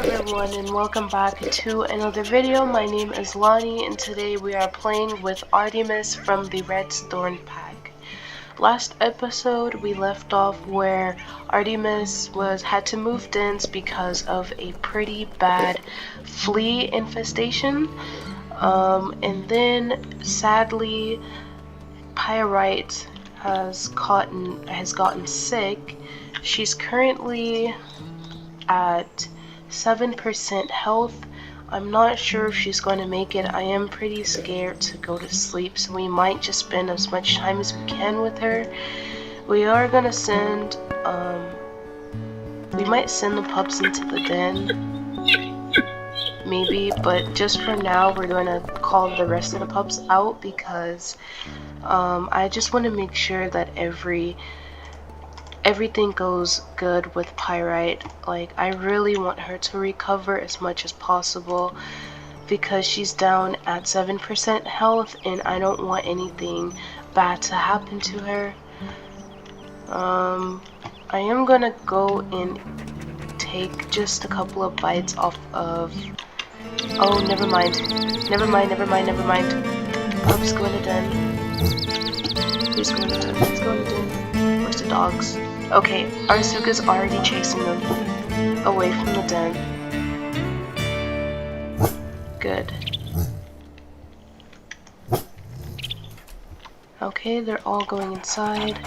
everyone and welcome back to another video. My name is Lonnie and today we are playing with Artemis from the Red Thorn pack. Last episode we left off where Artemis had to move dens because of a pretty bad flea infestation. And then sadly Pyite has gotten sick. She's currently at 7% health. I'm not sure if she's going to make it. I am pretty scared to go to sleep, so we might just spend as much time as we can with her. We are gonna send we might send the pups into the den maybe, but just for now we're going to call the rest of the pups out because I just want to make sure that everything goes good with Pyite. Like, I really want her to recover as much as possible because she's down at 7% health and I don't want anything bad to happen to her. I am gonna go and take just a couple of bites off of... Oh, never mind. Pups go in the den. Please go in the den. Please go in the den. Where's the dogs? Okay, Arasuka's already chasing them away from the den. Good. Okay, they're all going inside.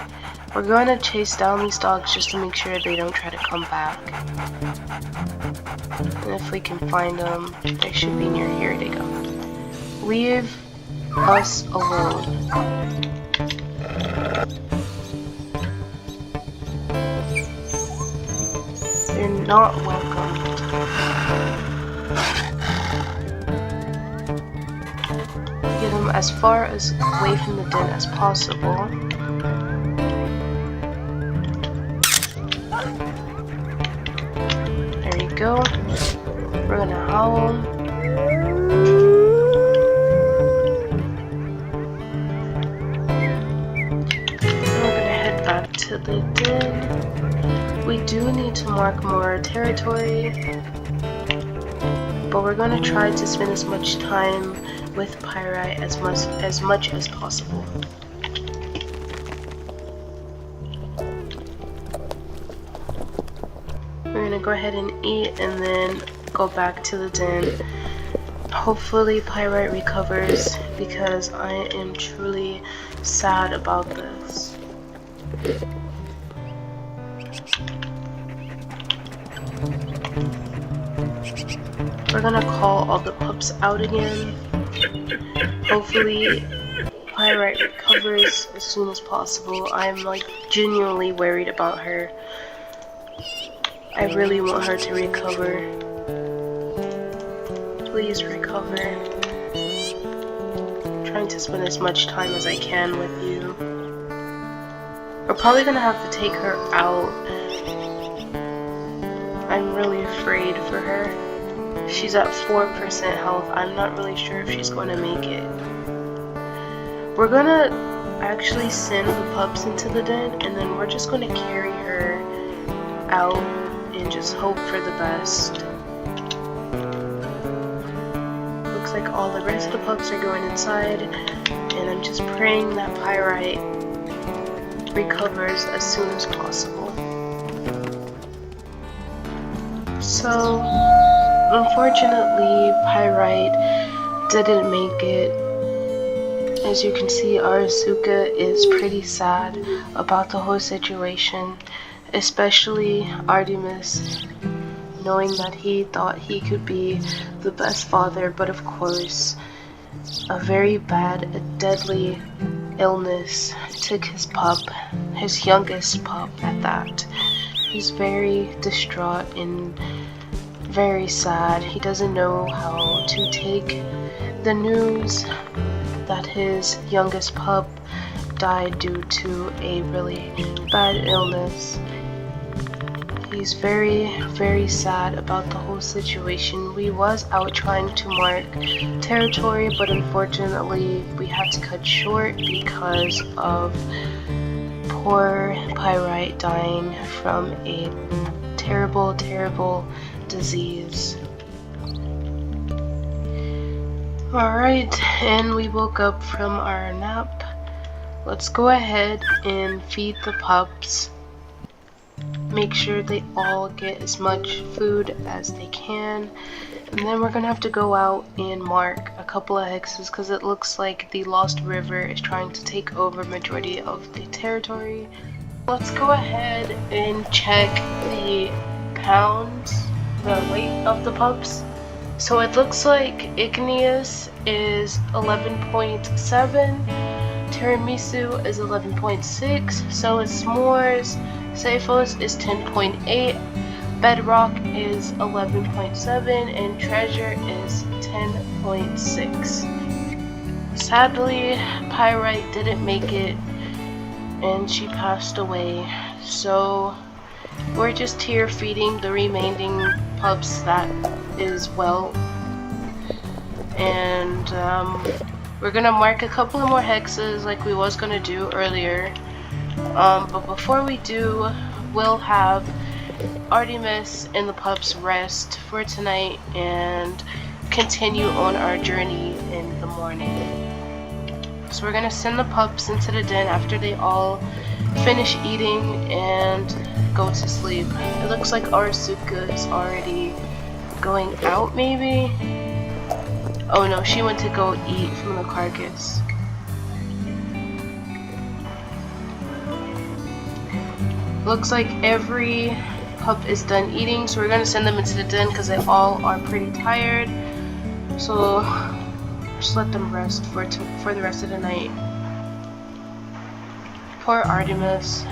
We're going to chase down these dogs just to make sure they don't try to come back. And if we can find them, they should be near here. They go. Leave us alone. They're not welcome. Get them as far away from the den as possible. There you go. We're gonna howl. We're gonna head back to the den. We do need to mark more territory, but we're going to try to spend as much time with Pyite as much as possible. We're going to go ahead and eat and then go back to the den. Hopefully Pyite recovers because I am truly sad about this. We're gonna call all the pups out again. Hopefully Pyite recovers as soon as possible. I'm like genuinely worried about her. I really want her to recover. Please recover. I'm trying to spend as much time as I can with you. We're probably gonna have to take her out. I'm really afraid for her. She's at 4% health. I'm not really sure if she's going to make it. We're going to actually send the pups into the den and then we're just going to carry her out and just hope for the best. Looks like all the rest of the pups are going inside and I'm just praying that Pyite recovers as soon as possible. So, unfortunately, Pyite didn't make it. As you can see, Arasuka is pretty sad about the whole situation, especially Artemis, knowing that he thought he could be the best father, but of course, a very bad, deadly illness took his pup, his youngest pup at that. He's very distraught and very sad. He doesn't know how to take the news that his youngest pup died due to a really bad illness. He's very, very sad about the whole situation. We was out trying to mark territory, but unfortunately we had to cut short because of poor Pyite dying from a terrible disease. Alright, and we woke up from our nap. Let's go ahead and feed the pups. Make sure they all get as much food as they can. And then we're gonna have to go out and mark a couple of hexes because it looks like the Lost River is trying to take over majority of the territory. Let's go ahead and check the pounds, the weight of the pups. So it looks like Igneous is 11.7, Tiramisu is 11.6, so is S'mores, Cephos is 10.8, Bedrock is 11.7, and Treasure is 10.6. Sadly, Pyite didn't make it, and she passed away, so we're just here feeding the remaining pups that is well. And we're gonna mark a couple of more hexes like we was gonna do earlier. But before we do, we'll have Artemis and the pups rest for tonight and continue on our journey in the morning. So we're gonna send the pups into the den after they all finish eating and go to sleep. It looks like Arasuka is already going out, maybe? Oh no, she went to go eat from the carcass. Looks like every pup is done eating, so we're gonna send them into the den because they all are pretty tired. So just let them rest for the rest of the night. Poor Artemis.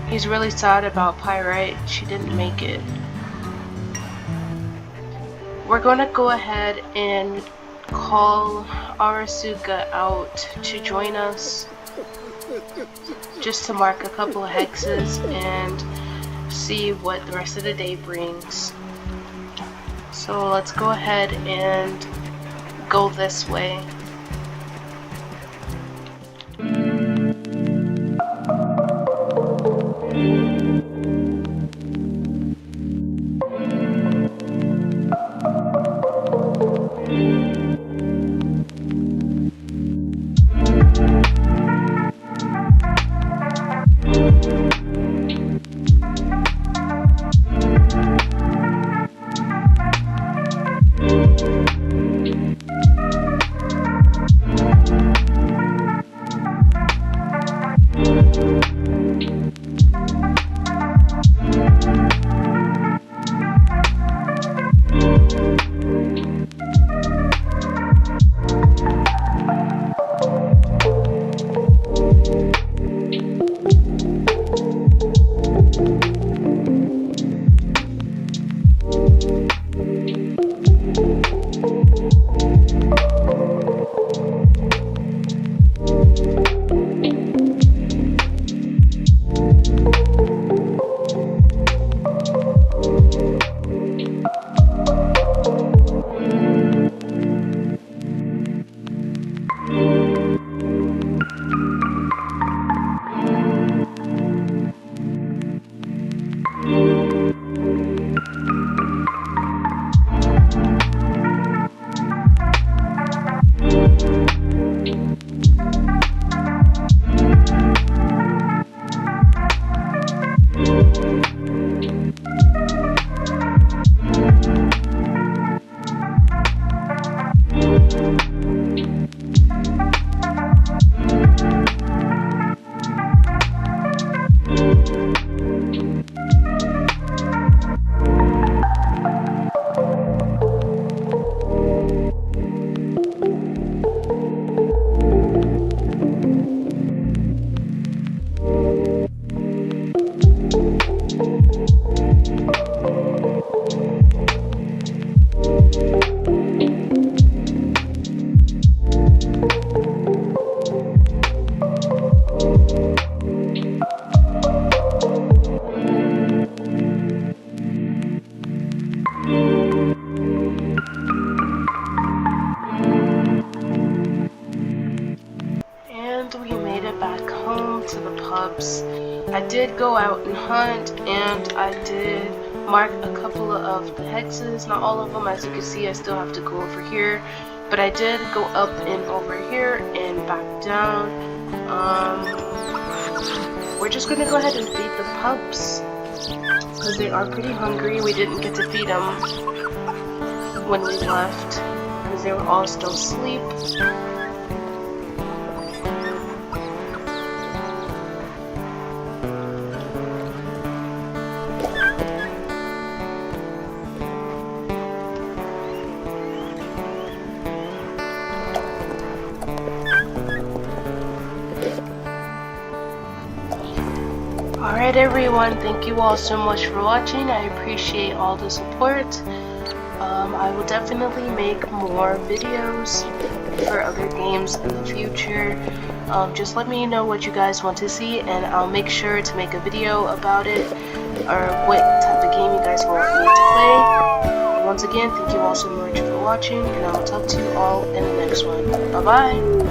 He's really sad about Pyite. She didn't make it. We're gonna go ahead and call Arasuka out to join us, just to mark a couple of hexes and see what the rest of the day brings. So let's go ahead and go this way. I did go out and hunt, and I did mark a couple of the hexes, not all of them. As you can see, I still have to go over here, but I did go up and over here and back down. We're just gonna go ahead and feed the pups because they are pretty hungry. We didn't get to feed them when we left because they were all still asleep. Alright everyone, thank you all so much for watching. I appreciate all the support. I will definitely make more videos for other games in the future. Just let me know what you guys want to see and I'll make sure to make a video about it, or what type of game you guys want me to play. Once again, thank you all so much for watching, and I will talk to you all in the next one. Bye bye!